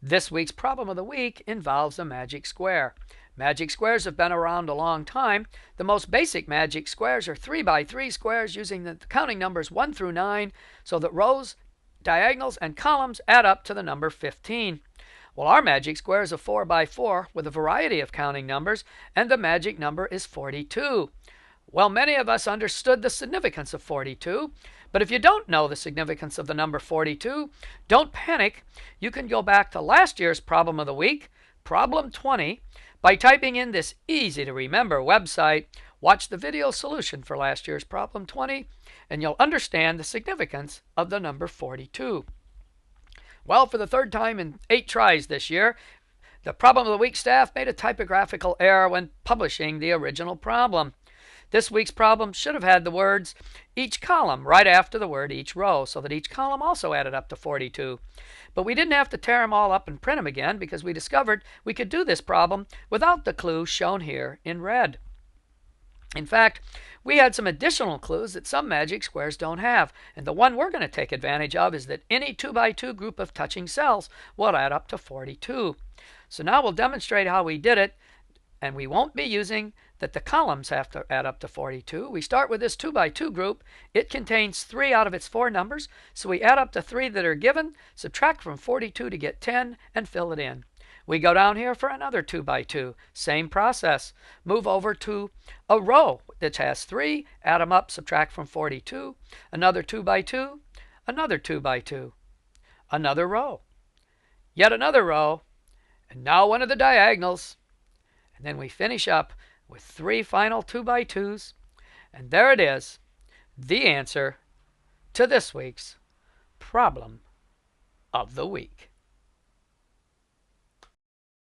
This week's problem of the week involves a magic square. Magic squares have been around a long time. The most basic magic squares are 3 by 3 squares using the counting numbers 1 through 9 so that rows, diagonals, and columns add up to the number 15. Well, our magic square is a 4 by 4 with a variety of counting numbers, and the magic number is 42. Well, many of us understood the significance of 42, but if you don't know the significance of the number 42, don't panic. You can go back to last year's problem of the week, problem 20, by typing in this easy-to-remember website. Watch the video solution for last year's problem 20, and you'll understand the significance of the number 42. Well, for the third time in 8 tries this year, the problem of the week staff made a typographical error when publishing the original problem. This week's problem should have had the words each column right after the word each row, so that each column also added up to 42. But we didn't have to tear them all up and print them again because we discovered we could do this problem without the clue shown here in red. In fact, we had some additional clues that some magic squares don't have, and the one we're going to take advantage of is that any 2 by 2 group of touching cells will add up to 42. So now we'll demonstrate how we did it, and we won't be using that the columns have to add up to 42. We start with this 2 by 2 group. It contains 3 out of its 4 numbers, so we add up the 3 that are given, subtract from 42 to get 10, and fill it in. We go down here for another 2 by 2. Same process. Move over to a row that has 3, add them up, subtract from 42, another 2 by 2, another 2 by 2, another row, yet another row, and now one of the diagonals. And then we finish up with 3 final 2 by 2s. And there it is, the answer to this week's problem of the week.